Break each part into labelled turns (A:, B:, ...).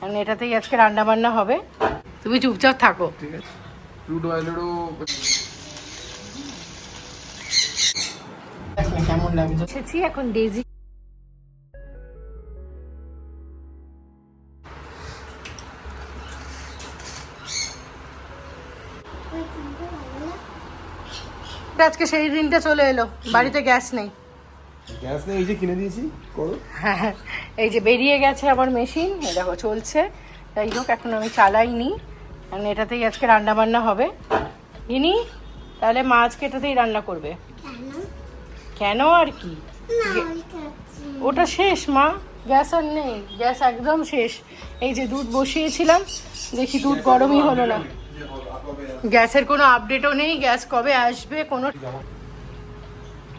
A: কারণ এটাতেই আজকে রান্না বান্না হবে। তুমি চুপচাপ থাকো,
B: ঠিক আছে। ফ্রুট অয়েলেরও
A: কেমন লাগছে। এসেছি এখন ডেজি আজকে সেই দিনটা চলে এলো, বাড়িতে গ্যাস নেই।
B: গ্যাস নেই, এই যে কিনে দিয়েছি করো।
A: হ্যাঁ, এই যে বেরিয়ে গেছে আবার মেশিন, এই দেখো চলছে। যাই হোক এখন আমি চালাইনি, কারণ এটাতেই আজকে রান্না বান্না হবে। ইনি তাহলে মা আজকে এটাতেই রান্না করবে। কেন আর কি, ওটা শেষ মা, গ্যাস আর নেই, গ্যাস একদম শেষ। এই যে দুধ বসিয়েছিলাম, দেখি দুধ গরমই হলো না। গ্যাসের কোনো আপডেটও নেই, গ্যাস কবে আসবে কোনো।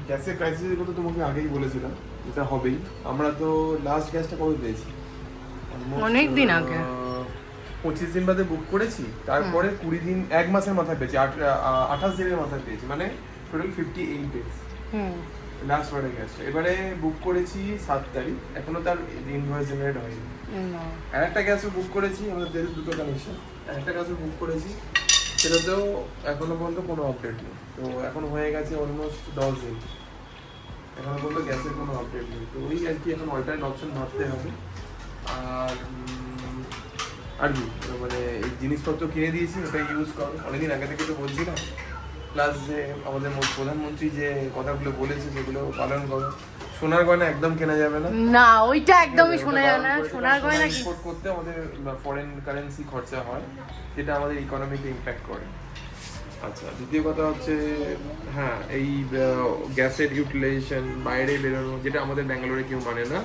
B: গ্যাসের ক্রাইসিসের কথা তোমাকে আগেই বলেছিলাম, এটা হবেই। আমরা তো লাস্ট গ্যাসটা কবে পেয়েছি?
A: অনেক দিন আগে,
B: 25 দিন বাদে বুক করেছি, তারপরে 20 দিন, 1 মাসের মাথায় পেয়েছি, 28 দিনের মাথায় পেয়েছি, মানে টোটাল 58 ডেজ লাস্ট বারে গ্যাসটা। এবারে বুক করেছি 7 তারিখ, এখনো তার ইনভয়েস জেনারেট হয়নি। আর একটা গ্যাসও বুক করেছি, আমাদের দুটো কানেকশন, একটা গ্যাসও বুক করেছি, সেটাতেও এখনো পর্যন্ত কোনো আপডেট নেই। তো এখন হয়ে গেছে অলমোস্ট 10 দিন, এখনো পর্যন্ত গ্যাসের কোনো আপডেট নেই। তো ওই আর কি, এখন অল্টারনেট অপশন ভাবতে হবে। আর কি মানে এই জিনিসপত্র কিনে দিয়েছি, ওটা ইউজ করো, অনেকদিন আগে থেকে তো বলছিলাম। প্লাস যে আমাদের প্রধানমন্ত্রী যে কথাগুলো বলেছে সেগুলো পালন করো। সোনার গয়না একদম কেনা যাবে না,
A: না ওইটা একদমই শোনা যাবে না। সোনার গয়না
B: ইম্পোর্ট করতে আমাদের ফরেন কারেন্সি খরচা হয়, যেটা আমাদের ইকোনমিকে ইম্প্যাক্ট করে। আচ্ছা, দ্বিতীয় কথা হচ্ছে, হ্যাঁ এই গ্যাসের ইউটিলাইজেশন, বাইরে বেরোনো, যেটা আমাদের ব্যাঙ্গালোরে কেউ মানে না।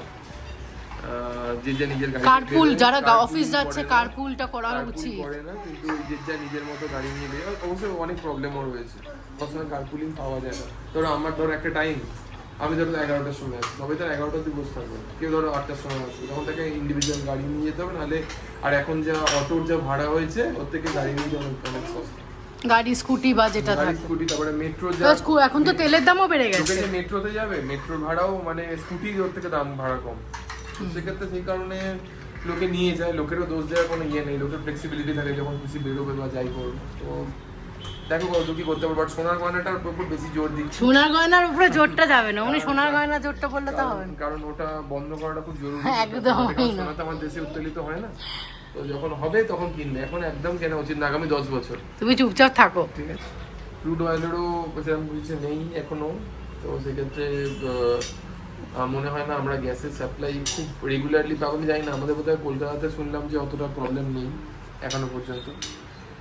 B: যে যা নিজের গাড়ি,
A: কারপুল, যারা অফিস যাচ্ছে কারপুলটা করা উচিত
B: করে না, কিন্তু যে যা নিজের মতো গাড়ি নিয়ে বেরো। অবশ্যই অনেক প্রবলেমও রয়েছে, সবসময় কারপুলিং পাওয়া যায় না। ধরো একটা টাইম, আমি ধরো 11টার সময় আসছি, তবে তার 11টাতে বসে থাকবে, কেউ ধরো 8টার সময় আসবে, তখন তাকে ইন্ডিভিজুয়াল গাড়ি নিয়ে যেতে হবে। নাহলে আর এখন যা অটোর যা ভাড়া হয়েছে, ওর থেকে গাড়ি নিয়ে যাওয়া অনেক সস্তা।
A: গাড়ি স্কুটি বা যেটা থাকে,
B: স্কুটি, তারপরে মেট্রো যা,
A: এখন তো তেলের দামও বেড়ে গেছে।
B: মেট্রোতে যাবে, মেট্রোর ভাড়াও মানে স্কুটির ওর থেকে দাম ভাড়া কম। সেক্ষেত্রে সেই কারণে লোকে নিয়ে যায়, লোকেরও দোষ দেওয়ার কোনো ইয়ে নেই, লোকের ফ্লেক্সিবিলিটি থাকে, যখন খুশি বেরোবে বা যাই করবে। তো দেখো কত কি করতে পারবো। বাট সোনার গয়নাটার উপর বেশি জোর দিচ্ছি।
A: সোনার গয়নার উপরে জোরটা যাবে না, উনি সোনার গয়না জোরটা বললে তো হবে না,
B: কারণ ওটা বন্ধ করাটা খুব জরুরি।
A: একদম
B: সোনা তো আমার দেশে উত্তোলিত হয় না, তো যখন হবে তখন কিনবে, এখন একদম কেনা উচিত না আগামী 10 বছর।
A: তুমি চুপচাপ থাকো,
B: ঠিক আছে। ক্রুড অয়েলেরও সেরকম কিছু নেই এখনো, তো সেক্ষেত্রে মনে হয় না আমরা গ্যাসের সাপ্লাই খুব রেগুলারলি পাবো। আমি জানি না, আমাদের বোধহয় কলকাতাতে শুনলাম যে অতটা প্রবলেম নেই এখনো পর্যন্ত,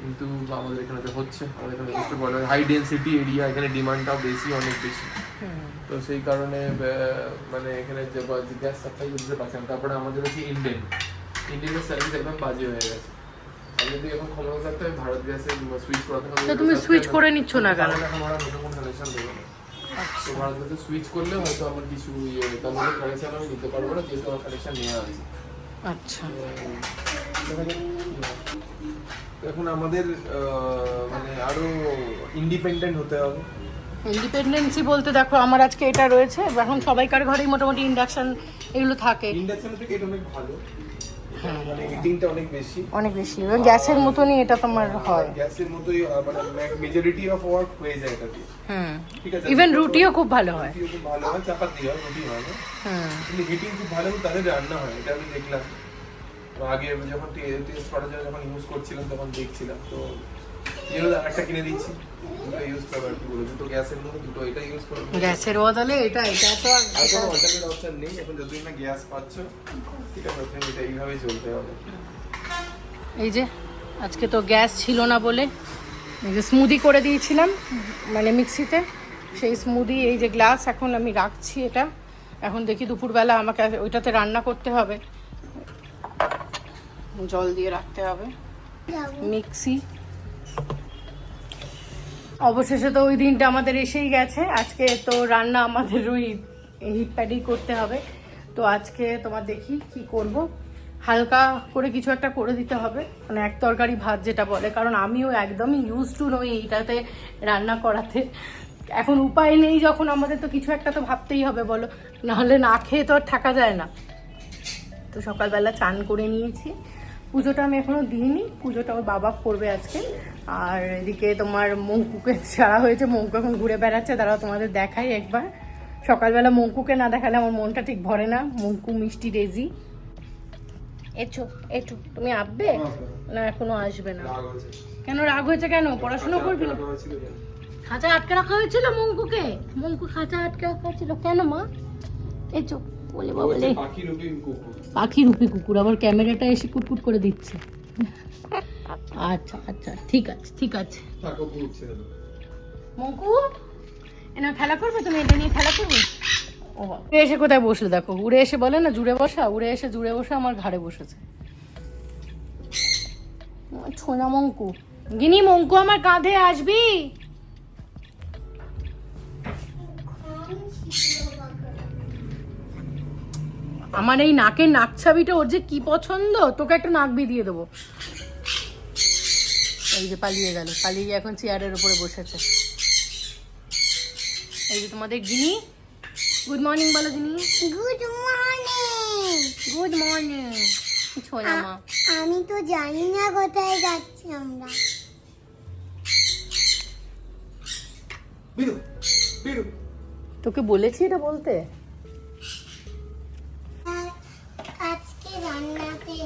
B: কিন্তু আমাদের এখানে তো হচ্ছে। আমাদের এখানে যথেষ্ট বলে হাই ডেন্সিটি এরিয়া, এখানে ডিমান্ডটাও বেশি, অনেক বেশি। তো সেই কারণে মানে এখানে যে গ্যাস সাপ্লাই করতে পারছে না। তারপরে আমাদের হচ্ছে ইন্ডিয়ানের সার্ভিস একদম বাজে হয়ে গেছে। আমি যদি এখন ক্ষমতা থাকতে আমি ভারত গ্যাসে সুইচ করাতে হবে।
A: তুমি সুইচ করে নিচ্ছ না কেন?
B: এখন ওরা নতুন কোনো কানেকশন দেবে না। তো ভারত গ্যাসে সুইচ করলে হয়তো আমার কিছু তার মধ্যে কানেকশন আমি নিতে পারবো না, যেহেতু আমার কানেকশন নেওয়া আছে।
A: আচ্ছা,
B: এখন আমাদের মানে আরো ইন্ডিপেন্ডেন্ট হতে হবে।
A: ইন্ডিপেন্ডেন্সি বলতে দেখো আমার আজকে এটা রয়েছে, এখন সবাইকার ঘরেই মোটামুটি ইন্ডাকশন এগুলো থাকে।
B: ইন্ডাকশনের থেকে এটা অনেক ভালো, মানে হিটিংটা অনেক বেশি,
A: অনেক বেশি, এবং গ্যাসের মতনই এটা তোমার হয়।
B: গ্যাসের মতোই মানে মেজরিটি অফ ওয়ার্ক হয়ে যায় এটা দিয়ে। ঠিক আছে,
A: ইভেন রুটিও খুব ভালো হয়,
B: রুটিও খুব ভালো হয়, চাপাতি হয়, রুটি হয় না। কিন্তু হিটিং খুব ভালো, তাদের রান্না হয়, এটা আমি দেখলাম আগে যখন টেস্ট করার জন্য যখন ইউজ করছিলাম তখন দেখছিলাম। তো এগুলো একটা কিনে দিচ্ছি, দুটো ইউজ করো আর কি বলো, দুটো গ্যাসের মধ্যে দুটো এটা ইউজ করো।
A: গ্যাসের বদলে এটা তো
B: আর কোনো অল্টারনেট অপশন নেই এখন, যতদিন না গ্যাস পাচ্ছ। ঠিক আছে, এটা এইভাবেই চলতে হবে।
A: এই যে আজকে তো গ্যাস ছিল না বলে এই যে স্মুদি করে দিয়েছিলাম মানে মিক্সিতে, সেই স্মুদি এই যে গ্লাস এখন আমি রাখছি। এটা এখন দেখি দুপুরবেলা আমাকে ওইটাতে রান্না করতে হবে, জল দিয়ে রাখতে হবে মিক্সি। অবশেষে তো ওই দিনটা আমাদের এসেই গেছে। আজকে তো রান্না আমাদের ওই হিট প্যাডেই করতে হবে। তো আজকে তোমার দেখি কি করব, হালকা করে কিছু একটা করে দিতে হবে, মানে এক তরকারি ভাত যেটা বলে, কারণ আমিও একদমই ইউজ টু নই এইটাতে রান্না করাতে। এখন উপায় নেই যখন, আমাদের তো কিছু একটা তো ভাবতেই হবে বলো, নাহলে না খেয়ে তো আর থাকা যায় না। তো সকালবেলা চান করে নিয়েছি, পুজোটা আমি এখনো দিইনি, পুজোটা ওর বাবা করবে আজকে। আর এদিকে তোমার মঙ্কুকে ছাড়া হয়েছে, মঙ্কু এখন ঘুরে বেড়াচ্ছে, দাঁড়াও তোমাদের দেখাই একবার। সকালবেলা মঙ্কুকে না দেখালে আমার মনটা ঠিক ভরে না। মঙ্কু, মিষ্টি, ডেজি, এচো এচো, তুমি আসবে না? এখনো আসবে না। কেন রাগ হয়েছে? কেন পড়াশোনা করবি? খাঁচা আটকে রাখা হয়েছিল মঙ্কুকে, মঙ্কু খাঁচা আটকে রাখা ছিল কেন মা? এচো বলে বাবলে, পাখি রূপী কুকুর, আবার ক্যামেরাটা এসে কুটকুট করে দিচ্ছে। আচ্ছা আচ্ছা, ঠিক আছে ঠিক আছে। মঙ্কু এনা খেলা করবে, তুমি এটা নিয়ে খেলা করবে? ও উড়ে এসে কোথায় বসলো দেখো, উড়ে এসে বলে না জুড়ে বসা, উড়ে এসে জুড়ে বসে আমার ঘাড়ে বসেছে। ছোনা মঙ্কু, গিনি মঙ্কু আমার কাঁধে আসবি? আমার এই নাকের নাক ছাবিটা ওর যে কি পছন্দ, তোকে একটা নাকবি দিয়ে দেবো। এই যে পালিয়ে গেল, পালিয়ে গিয়ে এখন চেয়ারের উপরে বসেছে। এই যে তোমাদের গিনি, গুড মর্নিং বলো Ginni.
C: Good morning.
A: Good morning ছোনা মা।
C: আমি তো জানি না কোথায় যাচ্ছি আমরা।
A: তোকে বলেছি এটা বলতে?
C: আজকে রান্নাতে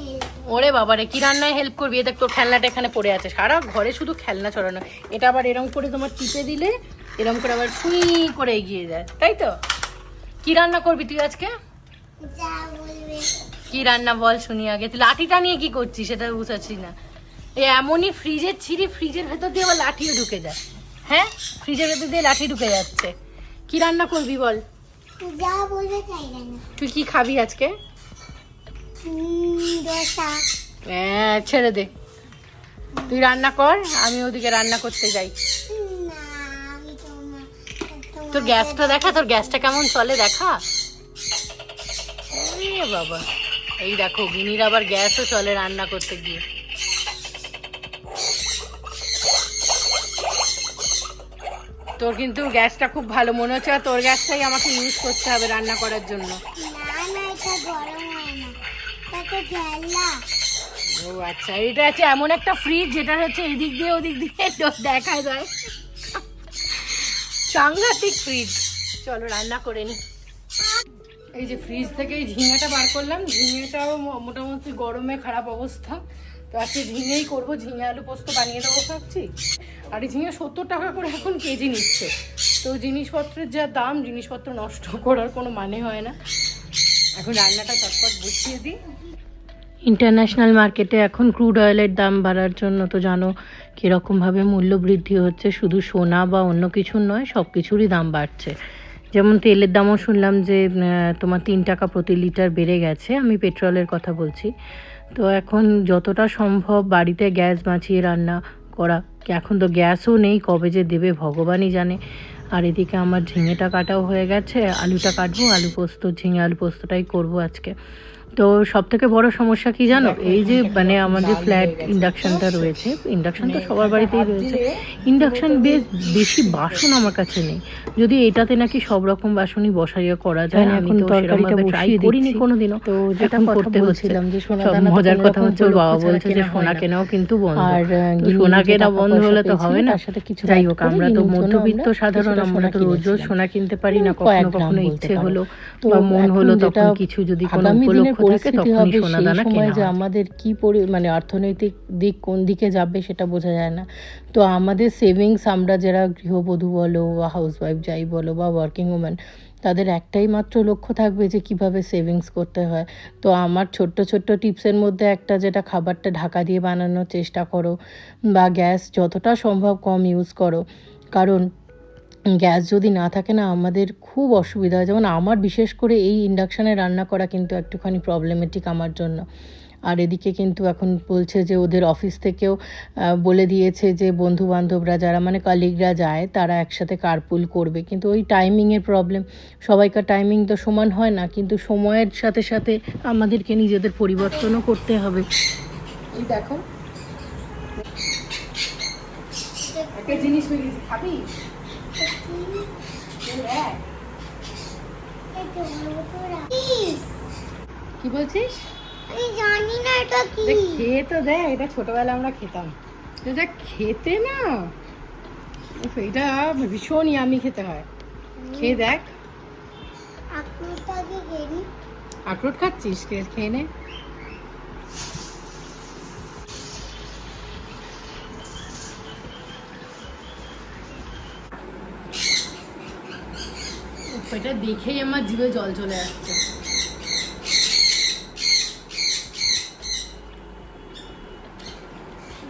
A: ওরে বাবারে, কি রান্নায় হেল্প করবি? দেখ তোর খেলনাটা এখানে পড়ে আছে, সারা ঘরে শুধু খেলনা ছড়ানো। এটা আবার এরম করে তোমার টিপে দিলে এরম করে আবার ছুঁই করে এগিয়ে যায়, তাই তো? কি রান্না করবি তুই আজকে?
C: যা বলবে।
A: কি রান্না বল শুনি আগে। তুই লাঠিটা নিয়ে কি করছিস সেটা বুঝাচ্ছি না। এই এমনই ফ্রিজের ছিঁড়ি, ফ্রিজের ভেতর দিয়ে আবার লাঠিও ঢুকে যায়। হ্যাঁ, ফ্রিজের ভেতর দিয়ে লাঠি ঢুকে যাচ্ছে। কি রান্না করবি বল?
C: যা বলবে তাই রান্না।
A: তুই কি খাবি আজকে?
C: দোসা।
A: হ্যাঁ, ছেড়ে দে, তুই রান্না কর, আমি ওদিকে রান্না করতে যাই।
C: না, আমি
A: তোর গ্যাসটা দেখা, তোর গ্যাসটা কেমন চলে দেখা। এ বাবা, এই দেখো গিনির আবার গ্যাসও চলে রান্না করতে গিয়ে। তোর কিন্তু গ্যাসটা খুব ভালো মনে হচ্ছে, আর তোর গ্যাসটাই আমাকে ইউজ করতে হবে রান্না করার জন্য।
C: না না, এটা গরম হয় না, এটা খেলা।
A: ও আচ্ছা, এটা আছে এমন একটা ফ্রিজ যেটা হচ্ছে এদিক দিয়ে ওদিক দিয়ে দেখা যায়। সাংঘাতিক ফ্রিজ। চলো রান্না করে নি। এই যে ফ্রিজ থেকে এই ঝিঙেটা বার করলাম, ঝিঙেটাও মোটামুটি গরমে খারাপ অবস্থা, তো আজকে ঝিঙেই করবো, ঝিঙে আলু পোস্ত বানিয়ে দেবো ভাবছি। আর এই ঝিঙে 70 টাকা করে এখন কেজি নিচ্ছে, তো জিনিসপত্রের যা দাম, জিনিসপত্র নষ্ট করার কোনো মানে হয় না। এখন রান্নাটা চটপট বসিয়ে দিই। ইন্টারন্যাশনাল মার্কেটে এখন ক্রুড অয়েলের দাম বাড়ার জন্য তো জানো কীরকমভাবে মূল্য বৃদ্ধি হচ্ছে, শুধু সোনা বা অন্য কিছুর নয়, সব কিছুরই দাম বাড়ছে। যেমন তেলের দামও শুনলাম যে তোমার 3 টাকা প্রতি লিটার বেড়ে গেছে, আমি পেট্রোলের কথা বলছি। তো এখন যতটা সম্ভব বাড়িতে গ্যাস বাঁচিয়ে রান্না করা, এখন তো গ্যাসও নেই, কবে যে দেবে ভগবানই জানে। আর এদিকে আমার ঝিঙেটা কাটাও হয়ে গেছে, আলুটা কাটবো, আলু পোস্ত, ঝিঙে আলু পোস্তটাই করবো আজকে। তো সব থেকে বড় সমস্যা কি জানো, এই যে মানে আমাদের ফ্ল্যাট ইন্ডাকশানটা রয়েছে, ইন্ডাকশান তো সবার বাড়িতেই রয়েছে, ইন্ডাকশান বেশি বাসন আমার কাছে নেই। যদি এটাতে নাকি সব রকম বাসনই বসাইয়া করা যায়, আমি তো তরকারিটা ট্রাই করিনি কোনোদিনও, তো যেটা করতে হচ্ছিলাম যে মজার কথা হচ্ছে ওর বাবা বলছে যে সোনা কেনাও কিন্তু বন্ধ, আর সোনা কেনা বন্ধ হলে তো হবে না। যাই হোক, আমরা তো মধ্যবিত্ত সাধারণ, আমরা তো রোজ রোজ সোনা কিনতে পারি না, কখনো কখনো ইচ্ছে হলো বা মন হলো তখন কিছু যদি কোনো উপলক্ষ পরিস্থিতি হবে সেই সময় যে আমাদের কি মানে অর্থনৈতিক দিক কোন দিকে যাবে সেটা বোঝা যায় না। তো আমাদের সেভিংস, আমরা যারা গৃহবধূ বলো বা হাউসওয়াইফ যাই বলো বা ওয়ার্কিং ওম্যান, তাদের একটাই মাত্র লক্ষ্য থাকবে যে কিভাবে সেভিংস করতে হয়। তো আমার ছোট্ট ছোট্ট টিপসের মধ্যে একটা, যেটা খাবারটা ঢাকা দিয়ে বানানোর চেষ্টা করো, বা গ্যাস যতটা সম্ভব কম ইউজ করো, কারণ গ্যাস যদি না থাকে না আমাদের খুব অসুবিধা হয়। যেমন আমার বিশেষ করে এই ইন্ডাকশানে রান্না করা কিন্তু একটুখানি প্রবলেমেটিক আমার জন্য। আর এদিকে কিন্তু এখন বলছে যে ওদের অফিস থেকেও বলে দিয়েছে যে বন্ধু বান্ধবরা যারা মানে কলিগরা যায় তারা একসাথে কারপুল করবে, কিন্তু ওই টাইমিংয়ের প্রবলেম, সবাইকার টাইমিং তো সমান হয় না, কিন্তু সময়ের সাথে সাথে আমাদেরকে নিজেদের পরিবর্তনও করতে হবে। এই দেখো একটা জিনিস হয়ে গেছে, খাবি? কি বলছিস?
C: আমি জানি না এটা কি।
A: দেখ, খেয়ে তো দেখ, এটা ছোটবেলা আমরা খেতাম। এটা খেতে না, উফ, এটা ভীষণ ইয়ামি খেতে হয়। খেয়ে দেখ।
C: আখরোটটা কি খেলি?
A: আখরোট খাচ্ছিস? খেয়ে নে। উফ, এটা দেখেই আমার জিভে জল চলে আসছে।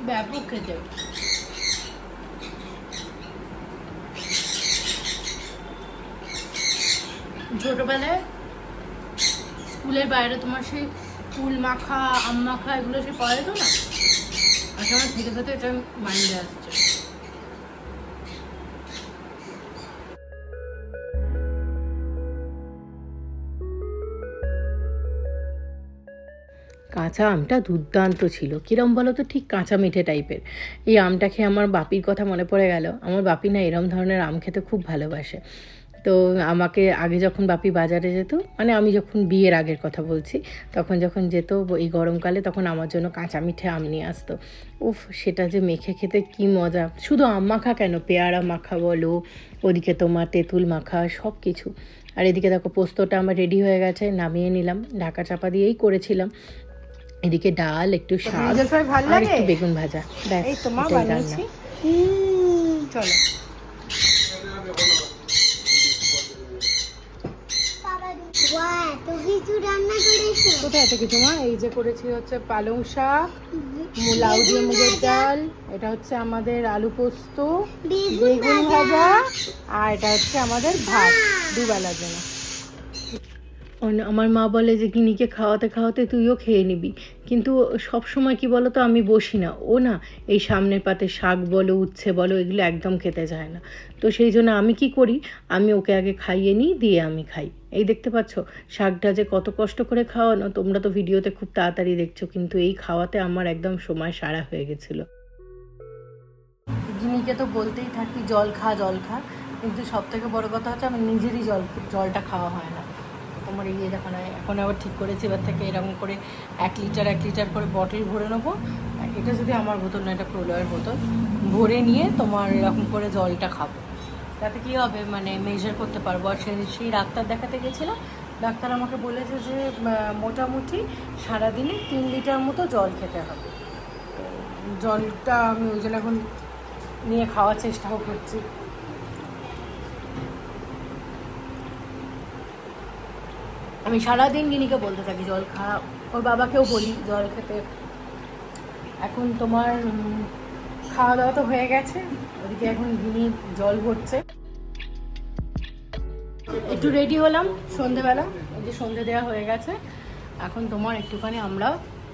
A: ব্যাপক খেতে। ছোটবেলায় স্কুলের বাইরে তোমার সেই কুল মাখা, আম মাখা এগুলো সে পাওয়া যেত না? আচ্ছা, আমার খেতে খেতে এটা মাইন্ডে আসছে। কাঁচা আমটা দুর্দান্ত ছিল। কিরম বলো তো, ঠিক কাঁচা মিঠে টাইপের। এই আমটা খেয়ে আমার বাপির কথা মনে পড়ে গেল। আমার বাপি না এরম ধরনের আম খেতে খুব ভালোবাসে। তো আমাকে আগে যখন বাপি বাজারে যেত, মানে আমি যখন বিয়ের আগের কথা বলছি, তখন যখন যেত এই গরমকালে, তখন আমার জন্য কাঁচা মিঠে আম নিয়ে আসতো। উফ, সেটা যে মেখে খেতে কি মজা! শুধু আম মাখা কেন, পেয়ারা মাখা বলো, ওদিকে তোমার তেঁতুল মাখা, সব কিছু। আর এদিকে দেখো পোস্তটা আমার রেডি হয়ে গেছে, নামিয়ে নিলাম। ঢাকা চাপা দিয়েই করেছিলাম। এদিকে ডাল, একটু শাক আর একটু বেগুন ভাজা, ব্যাস এটাই রান্না। চলো।
C: এত কিছু রান্না করেছো?
A: কোথায় এত কিছু মা? এই যে করেছি হচ্ছে পালং শাক, লাউ দিয়ে মুগের ডাল, এটা হচ্ছে আমাদের আলু পোস্ত, বেগুন ভাজা, আর এটা হচ্ছে আমাদের ভাত দুবেলার জন্য। আমার মা বলে যে গিনিকে খাওয়াতে খাওয়াতে তুইও খেয়ে নিবি, কিন্তু সব সময় কি বলো তো, আমি বসি না। ও না এই সামনের পাতে শাক বলো, উচ্ছে বলো, এগুলো একদম খেতে চায় না। তো সেই জন্য আমি কি করি, আমি ওকে আগে খাইয়ে নিই, দিয়ে আমি খাই। এই দেখতে পাচ্ছ শাকটা যে কত কষ্ট করে খাওয়ানো, তোমরা তো ভিডিওতে খুব তাড়াতাড়ি দেখছো, কিন্তু এই খাওয়াতে আমার একদম সময় সারা হয়ে গেছিলো। গিনিকে তো বলতেই থাকি জল খা জল খা, কিন্তু সব থেকে বড় কথা হচ্ছে আমার নিজেরই জলটা খাওয়া হয় না। তোমার এই দেখো না, এখন আবার ঠিক করেছি এবার থেকে এরকম করে 1 লিটার করে বটল ভরে নেবো। এটা যদি আমার বোতল না, এটা প্রলয়ের বোতল, ভরে নিয়ে তোমার এরকম করে জলটা খাবো। তাতে কী হবে, মানে মেজার করতে পারবো। আর সেই ডাক্তার দেখাতে গেছিলাম, ডাক্তার আমাকে বলেছে যে মোটামুটি সারাদিনে 3 লিটার মতো জল খেতে হবে। তো জলটা আমি ওই জন্য এখন নিয়ে খাওয়ার চেষ্টাও করছি। আমি সারাদিন গিনিকে বলতে থাকি জল খা, ওর বাবাকেও বলি জল খেতে। এখন তোমার খাওয়া দাওয়া তো হয়ে গেছে, ওদিকে এখন গিনি জল ভরছে। একটু রেডি হলাম সন্ধেবেলা, ওই যে সন্ধে দেওয়া হয়ে গেছে। এখন তোমার একটুখানি আমরা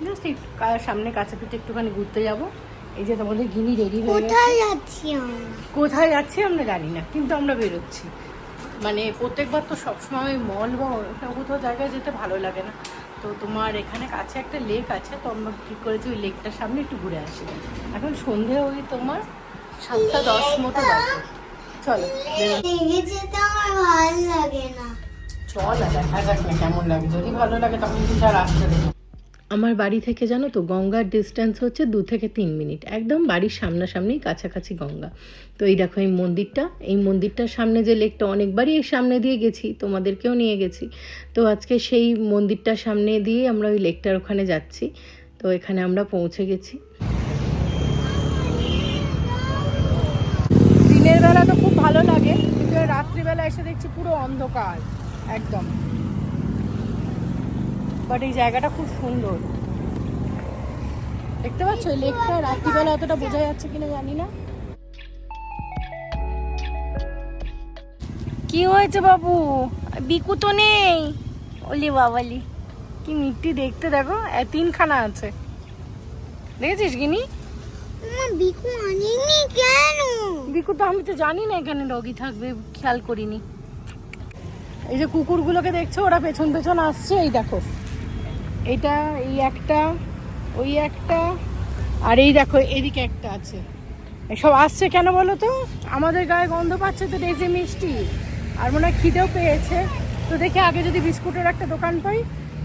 A: জাস্ট সামনে কাছে পিঠে একটুখানি ঘুরতে যাব। এই যে তোমাদের গিনি রেডি হয়ে গেছে। কোথায় যাচ্ছি আমরা জানি না, কিন্তু আমরা বেরোচ্ছি। মানে প্রত্যেকবার তো সবসময় মল বা কোথাও জায়গায় যেতে ভালো লাগে না। তো তোমার এখানে কাছে একটা লেক আছে, তো আমরা ঠিক করেছি ওই লেকটার সামনে একটু ঘুরে আসি। এখন সন্ধে ওই তোমার 7:10 মতো বাজে। চলো
C: যেতে আমার ভালো লাগে না।
A: চল, দেখা যাক না কেমন লাগে। যদি ভালো লাগে তখন কিন্তু আর আসতে দেবো। আমার বাড়ি থেকে জানো তো গঙ্গার ডিস্টেন্স হচ্ছে 2 থেকে 3 মিনিট, একদম বাড়ির সামনাসামনি কাছাকাছি গঙ্গা। তো এই দেখো এই মন্দিরটার সামনে যে লেকটা, অনেকবারই এই সামনে দিয়ে গেছি, তোমাদেরকেও নিয়ে গেছি। তো আজকে সেই মন্দিরটার সামনে দিয়ে আমরা ওই লেকটার ওখানে যাচ্ছি। তো এখানে আমরা পৌঁছে গেছি। দিনের বেলা তো খুব ভালো লাগে, কিন্তু রাত্রিবেলা এসে দেখছি পুরো অন্ধকার একদম। বাট এই জায়গাটা খুব সুন্দর, দেখতে পাচ্ছ এই লেকটা। রাত্রিবেলা অতটা বোঝা যাচ্ছে কিনা জানি না। কি হয়েছে বাবু? বিকু তো নেই। ওলি বাবালি, কি মিষ্টি দেখতে, দেখো 3খানা আছে, দেখেছিস গিনি?
C: বিকু আনেনি কেন?
A: বিকু তো আমি তো জানি না এখানে ডগি থাকবে, খেয়াল করিনি। এই যে কুকুরগুলোকে দেখছো, ওরা পেছন পেছন আসছে। এই দেখো, এটা এই একটা, ওই একটা, আর এই দেখো এদিকে একটা আছে। এসব আসছে কেন বলো তো? আমাদের গায়ে গন্ধ পাচ্ছে তো ডেজে মিষ্টি, আর মনে হয় খিদেও পেয়েছে। তো দেখি আগে যদি বিস্কুটের একটা দোকান পাই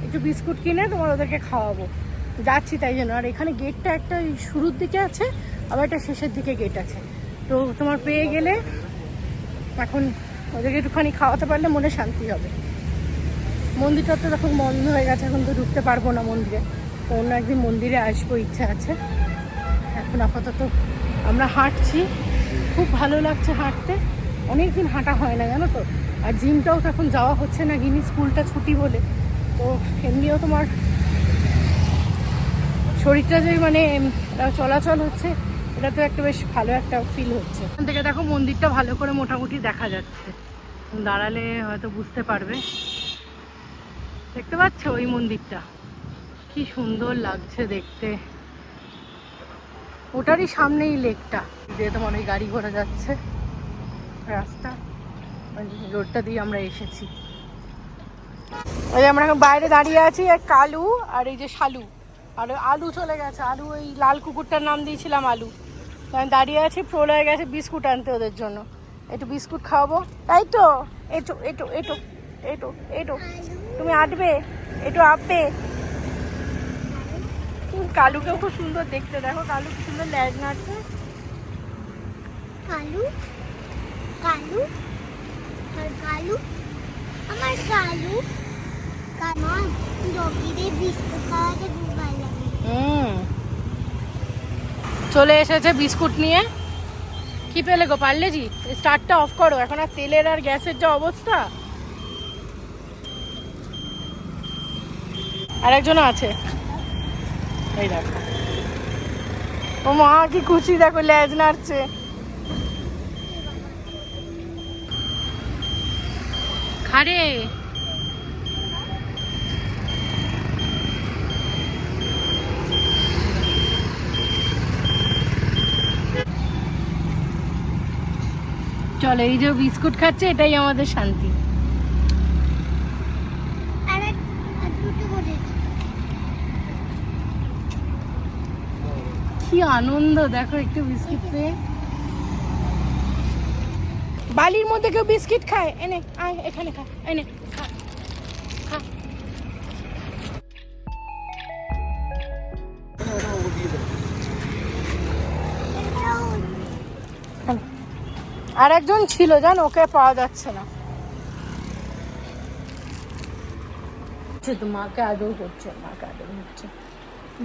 A: একটু বিস্কুট কিনে তোমার ওদেরকে খাওয়াবো। যাচ্ছি তাই জন্য। আর এখানে গেটটা একটা শুরুর দিকে আছে, আবার একটা শেষের দিকে গেট আছে। তো তোমার পেয়ে গেলে এখন ওদেরকে একটুখানি খাওয়াতে পারলে মনে শান্তি হবে। মন্দিরটা তো তখন বন্ধ হয়ে গেছে, এখন তো ঢুকতে পারবো না মন্দিরে। তো অন্য একদিন মন্দিরে আসবো, ইচ্ছা আছে। এখন আপাতত আমরা হাঁটছি, খুব ভালো লাগছে হাঁটতে। অনেক দিন হাঁটা হয় না জানো তো। আর জিমটাও তো এখন যাওয়া হচ্ছে না, গিনি স্কুলটা ছুটি বলে। তো এমনিও তোমার শরীরটা যে মানে চলাচল হচ্ছে, এটা তো একটা বেশ ভালো একটা ফিল হচ্ছে। এখান থেকে দেখো মন্দিরটা ভালো করে মোটামুটি দেখা যাচ্ছে, দাঁড়ালে হয়তো বুঝতে পারবে। দেখতে পাচ্ছ ওই মন্দিরটা কি সুন্দর লাগছে দেখতে। ওটারই সামনেই লেকটা, যে তোমার ওই গাড়ি ঘোড়া যাচ্ছে রাস্তা, রোডটা দিয়ে আমরা এসেছি। ওই আমরা এখন বাইরে দাঁড়িয়ে আছি, এক কালু আর এই যে শালু, আর আলু চলে গেছে। আলু ওই লাল কুকুরটার নাম দিয়েছিলাম আলু। তো আমি দাঁড়িয়ে আছি, প্রলয় গেছে বিস্কুট আনতে ওদের জন্য। একটু বিস্কুট খাওয়াবো, তাই তো। এটো এটো এটো এটো এটো তুমি আঁটবে, একটু আঁটবে। কালুকেও খুব সুন্দর দেখতে, দেখো কালু কি সুন্দর ল্যাজ নাড়ছে।
C: কালু কালু আর কালু, আমার কালু কামান ডগিরে বিস্কুট খাওয়াতে খুব ভালো লাগে।
A: চলে এসেছে বিস্কুট নিয়ে। কি পেলে গো পারলেজি? স্টার্টটা অফ করো, এখন আর তেলের আর গ্যাসের যা অবস্থা। আর একজনও আছে, এই দেখো। ও মা কি খুশি, দেখো লেজ নাড়ছে। খারে চলো, এই যে বিস্কুট খাচ্ছে, এটাই আমাদের শান্তি।
C: আর দুটো করেছি।
A: কি আনন্দ দেখো একটু বিস্কিট পেয়ে। বালির মধ্যে কেউ বিস্কিট খায়? এনে আয়, এখানে খা, এনে খা খা। আর একজন ছিল জান, ওকে পাওয়া যাচ্ছে না। তো মাকে আদর করছে, মাকে আদর হচ্ছে।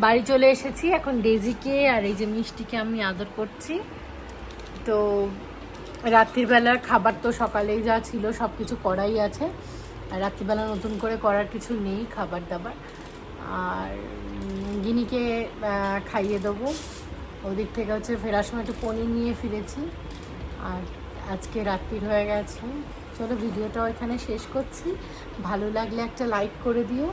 A: বাড়ি চলে এসেছি, এখন ডেজিকে আর এই যে মিষ্টিকে আমি আদর করছি। তো রাত্রিবেলার খাবার তো সকালেই যা ছিল সব কিছু করাই আছে, আর রাত্রিবেলা নতুন করে করার কিছু নেই খাবার দাবার। আর গিনিকে খাইয়ে দেবো। ওদিক থেকে হচ্ছে ফেরার সময় একটু পনির নিয়ে ফিরেছি। আর আজকে রাত্রির হয়ে গেছে। চলো ভিডিওটাও এখানে শেষ করছি। ভালো লাগলে একটা লাইক করে দিও,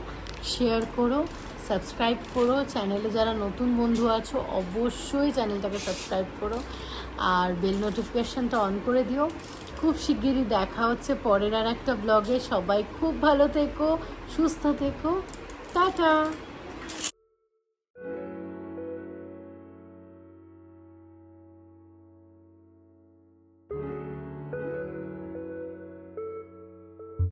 A: শেয়ার করো, সাবস্ক্রাইব করো। চ্যানেলে যারা নতুন বন্ধু আছো অবশ্যই চ্যানেলটাকে সাবস্ক্রাইব করো, আর বেল নোটিফিকেশানটা অন করে দিও। খুব শিগগিরই দেখা হচ্ছে পরের আর একটা ব্লগে। সবাই খুব ভালো থেকো, সুস্থ থেকো, টাটা।